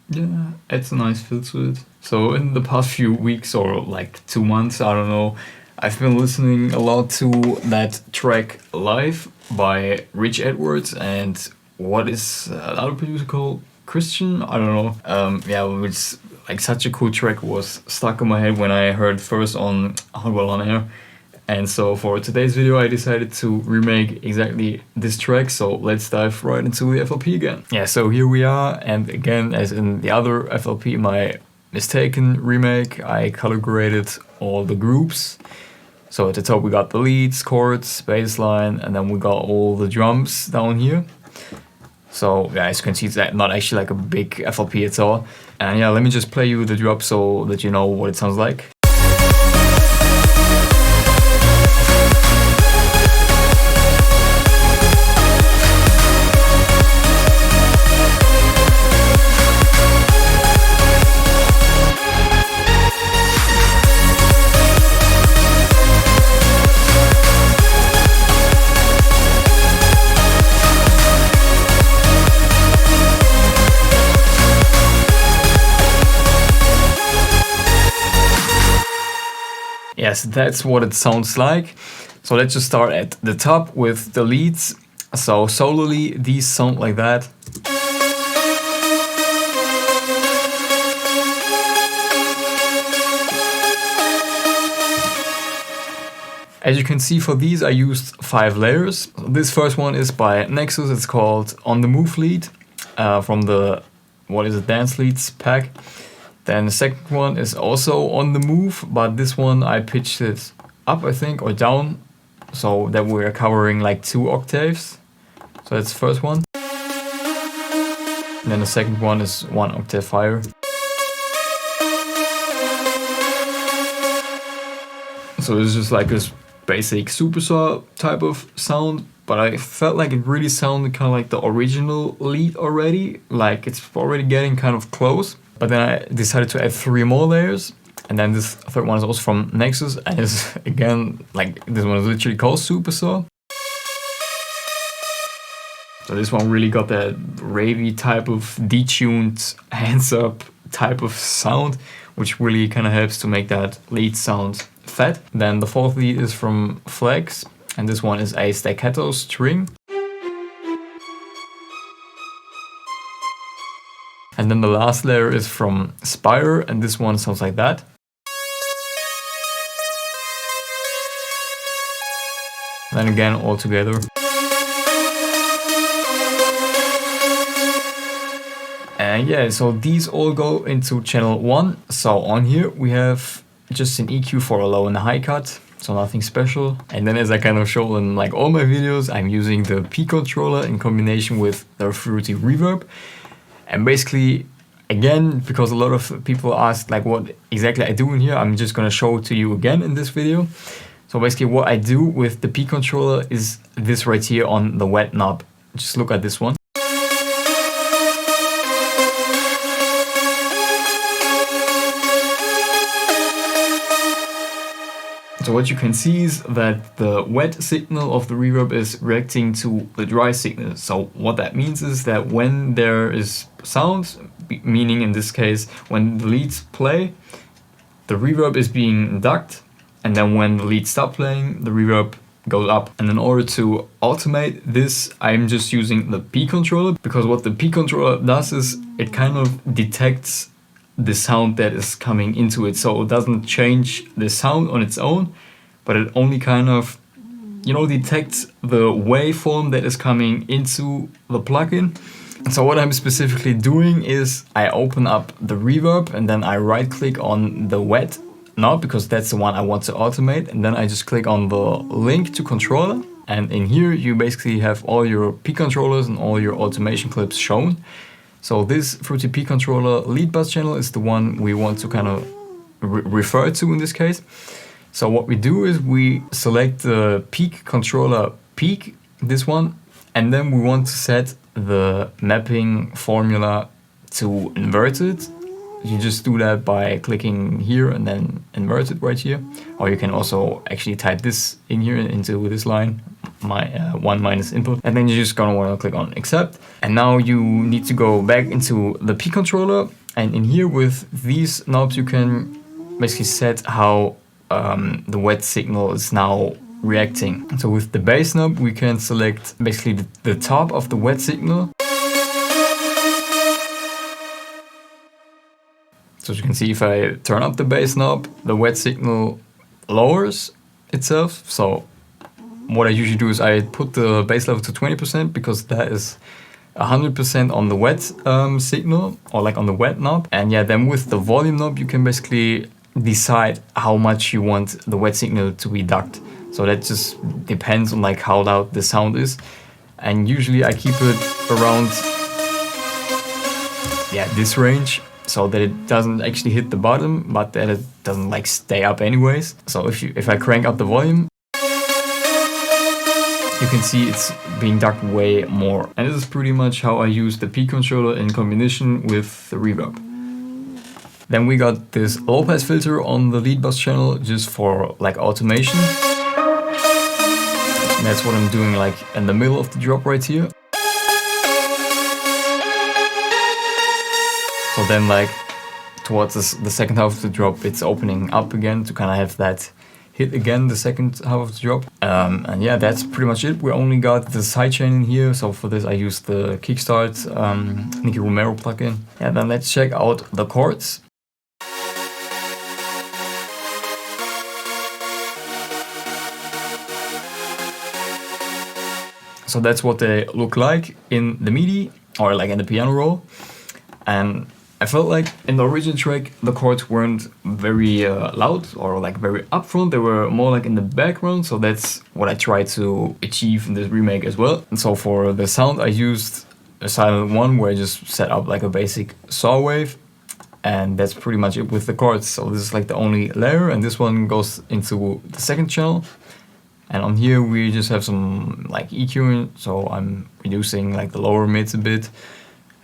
Yeah, it's a nice feel to it. So in the past few weeks or like 2 months, I don't know, I've been listening a lot to that track Live by Rich Edwards and what is another producer called Christian? I don't know. Yeah, which like such a cool track was stuck in my head when I heard first on Hardwell on Air. And so for today's video, I decided to remake exactly this track. So let's dive right into the FLP again. Yeah, so here we are. And again, as in the other FLP, my mistaken remake, I color graded all the groups. So at the top we got the leads, chords, bass line, and then we got all the drums down here. So yeah, as you can see, it's not actually like a big FLP at all. And yeah, let me just play you the drop so that you know what it sounds like. Yes, that's what it sounds like. So let's just start at the top with the leads. So solely these sound like that. As you can see, for these I used 5 layers. This first one is by Nexus. It's called On The Move lead from the Dance Leads pack. Then the second one is also On The Move, but this one I pitched it up, I think, or down, so that we're covering like 2 octaves. So that's the first one. And then the second one is 1 octave higher. So it's just like this basic supersaw type of sound, but I felt like it really sounded kind of like the original lead already, like it's already getting kind of close. But then I decided to add 3 more layers, and then this third one is also from Nexus, and is again, like this one is literally called Supersaw. So this one really got that ravey type of detuned, hands up type of sound, which really kind of helps to make that lead sound fat. Then the fourth lead is from Flex, and this one is a staccato string. And then the last layer is from Spire, and this one sounds like that. And then again, all together. And yeah, so these all go into channel 1. So on here we have just an EQ for a low and a high cut, so nothing special. And then as I kind of show in like all my videos, I'm using the P controller in combination with the Fruity Reverb. And basically, again, because a lot of people ask like what exactly I do in here, I'm just gonna show it to you again in this video. So basically what I do with the P controller is this right here on the wet knob. Just look at this one. So what you can see is that the wet signal of the reverb is reacting to the dry signal. So what that means is that when there is sound, meaning in this case when the leads play, the reverb is being ducked, and then when the leads stop playing, the reverb goes up. And in order to automate this, I'm just using the P controller, because what the P controller does is it kind of detects the sound that is coming into it. So it doesn't change the sound on its own, but it only kind of, you know, detects the waveform that is coming into the plugin. And so what I'm specifically doing is I open up the reverb and then I right click on the wet knob, because that's the one I want to automate. And then I just click on the link to controller. And in here you basically have all your P controllers and all your automation clips shown. So this Fruity P controller lead bus channel is the one we want to kind of refer to in this case. So what we do is we select the peak controller peak, this one, and then we want to set the mapping formula to inverted. you just do that by clicking here and then invert it right here. Or you can also actually type this in here into this line, my 1 minus input. And then you're just gonna wanna click on accept. And now you need to go back into the P controller. And in here with these knobs, you can basically set how the wet signal is now reacting. So with the bass knob, we can select basically the top of the wet signal. So as you can see, if I turn up the bass knob, the wet signal lowers itself. So what I usually do is I put the bass level to 20% because that is 100% on the wet signal, or like on the wet knob. And yeah, then with the volume knob, you can basically decide how much you want the wet signal to be ducked. So that just depends on like how loud the sound is. And usually I keep it around, yeah, this range, so that it doesn't actually hit the bottom, but that it doesn't like stay up anyways. So if I crank up the volume, you can see it's being ducked way more. And this is pretty much how I use the P controller in combination with the reverb. Then we got this low pass filter on the lead bus channel just for like automation. And that's what I'm doing like in the middle of the drop right here. So then like towards the second half of the drop, it's opening up again to kind of have that hit again the second half of the drop. And yeah, that's pretty much it. We only got the sidechain in here. So for this I used the Kickstart Nicky Romero plugin. And then let's check out the chords. So that's what they look like in the MIDI or like in the piano roll. And I felt like in the original track, the chords weren't very loud or like very upfront. They were more like in the background. So that's what I tried to achieve in this remake as well. And so for the sound, I used a silent one where I just set up like a basic saw wave. And that's pretty much it with the chords. So this is like the only layer, and this one goes into the second channel. And on here we just have some like EQing. So I'm reducing like the lower mids a bit.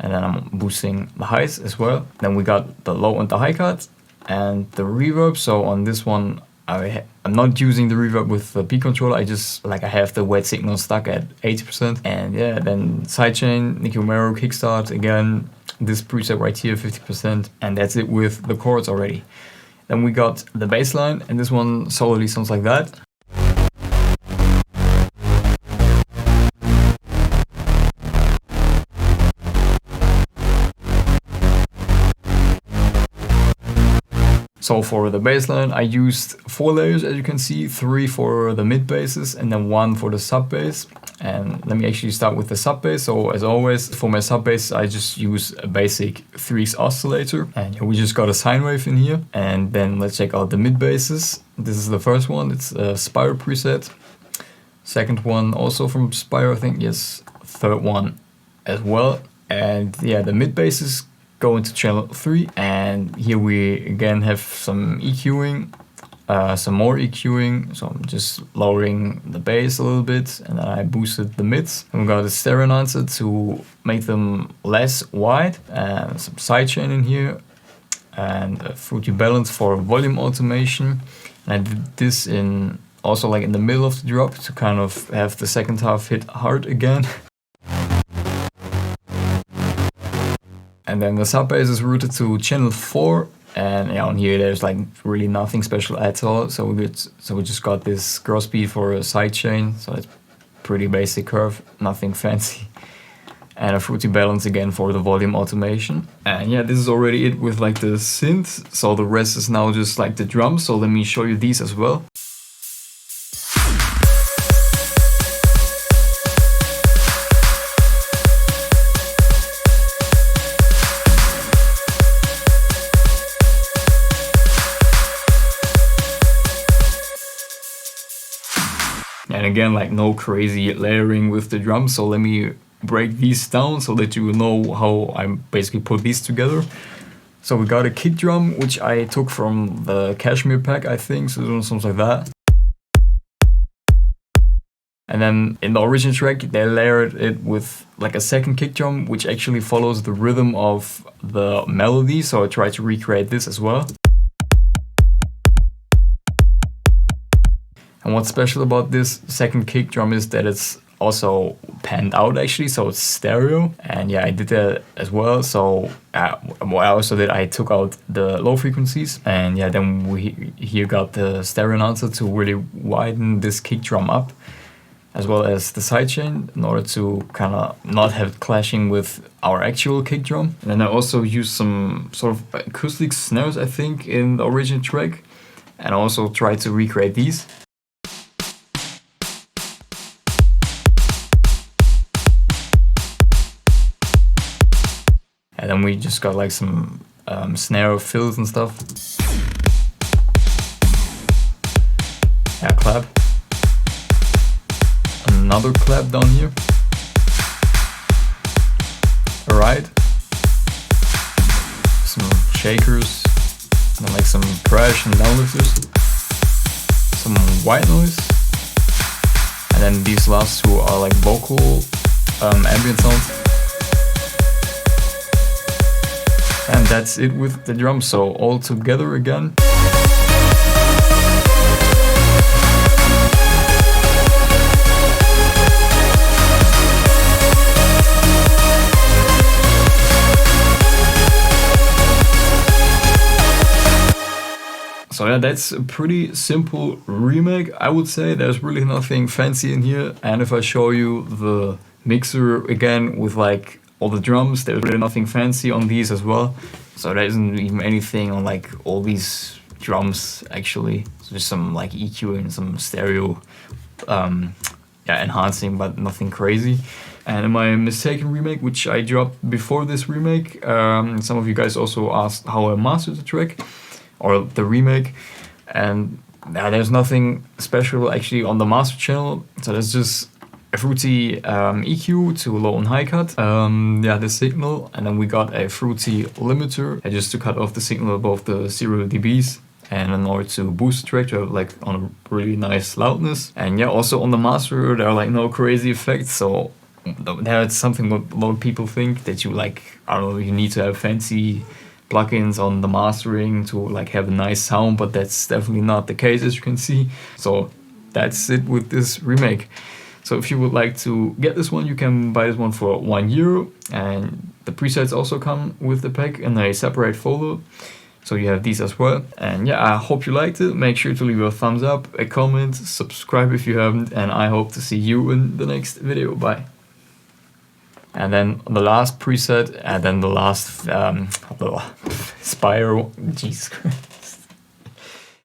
And then I'm boosting the highs as well. Then we got the low and the high cut and the reverb. So on this one, I'm not using the reverb with the P controller. I just like I have the wet signal stuck at 80%. And yeah, then sidechain, Nicky Romero, Kickstart again. This preset right here, 50%. And that's it with the chords already. Then we got the bass line, and this one solely sounds like that. So for the bass line, I used 4 layers, as you can see, 3 for the mid basses and then 1 for the sub bass. And let me actually start with the sub bass. So as always, for my sub bass, I just use a basic 3's oscillator. And we just got a sine wave in here. And then let's check out the mid basses. This is the first one, it's a Spyro preset. Second one also from Spyro, I think, yes. Third one as well. And yeah, the mid basses go into channel 3, and here we again have some EQing, some more EQing. So I'm just lowering the bass a little bit, and then I boosted the mids. And we got a stereo enhancer to make them less wide, and some sidechain in here, and a fruity balance for volume automation. And I did this in also like in the middle of the drop to kind of have the second half hit hard again. And then the sub bass is routed to channel 4, and yeah, on here there's like really nothing special at all. So we just got this cross beat for a sidechain, so it's pretty basic curve, nothing fancy. And a fruity balance again for the volume automation. And yeah, this is already it with like the synth. So the rest is now just like the drums. So let me show you these as well. And again, like no crazy layering with the drums. So let me break these down so that you know how I basically put these together. So we got a kick drum, which I took from the Cashmere pack, I think. So it sounds like that. And then in the original track, they layered it with like a second kick drum, which actually follows the rhythm of the melody. So I tried to recreate this as well. And what's special about this second kick drum is that it's also panned out actually, so it's stereo. And yeah, I did that as well. So what I also did, I took out the low frequencies, and yeah, then we here got the stereo enhancer to really widen this kick drum up, as well as the sidechain, in order to kind of not have it clashing with our actual kick drum. And then I also used some sort of acoustic snares, I think, in the original track, and I also tried to recreate these. And then we just got like some snare fills and stuff. Yeah, clap. Another clap down here. Alright. Some shakers. And then like some crash and downlifters. Some white noise. And then these last two are like vocal ambient sounds. And that's it with the drums, so all together again. So yeah, that's a pretty simple remake, I would say. There's really nothing fancy in here. And if I show you the mixer again with like all the drums, there's really nothing fancy on these as well. So there isn't even anything on like all these drums actually. So just some like EQ and some stereo enhancing, but nothing crazy. And in my mistaken remake, which I dropped before this remake, some of you guys also asked how I mastered the track or the remake, and there's nothing special actually on the master channel. So there's just a fruity EQ to low and high cut, the signal, and then we got a fruity limiter just to cut off the signal above the 0 dBs, and in order to boost the track to have like on a really nice loudness. And yeah, also on the master there are like no crazy effects, so that's something what a lot of people think, that you like, I don't know, you need to have fancy plugins on the mastering to like have a nice sound, but that's definitely not the case, as you can see. So that's it with this remake. So if you would like to get this one, you can buy this one for €1, and the presets also come with the pack in a separate folder. So you have these as well. And yeah, I hope you liked it. Make sure to leave a thumbs up, a comment, subscribe if you haven't, and I hope to see you in the next video. Bye. And then the last preset, and then the last spiral. Jesus Christ.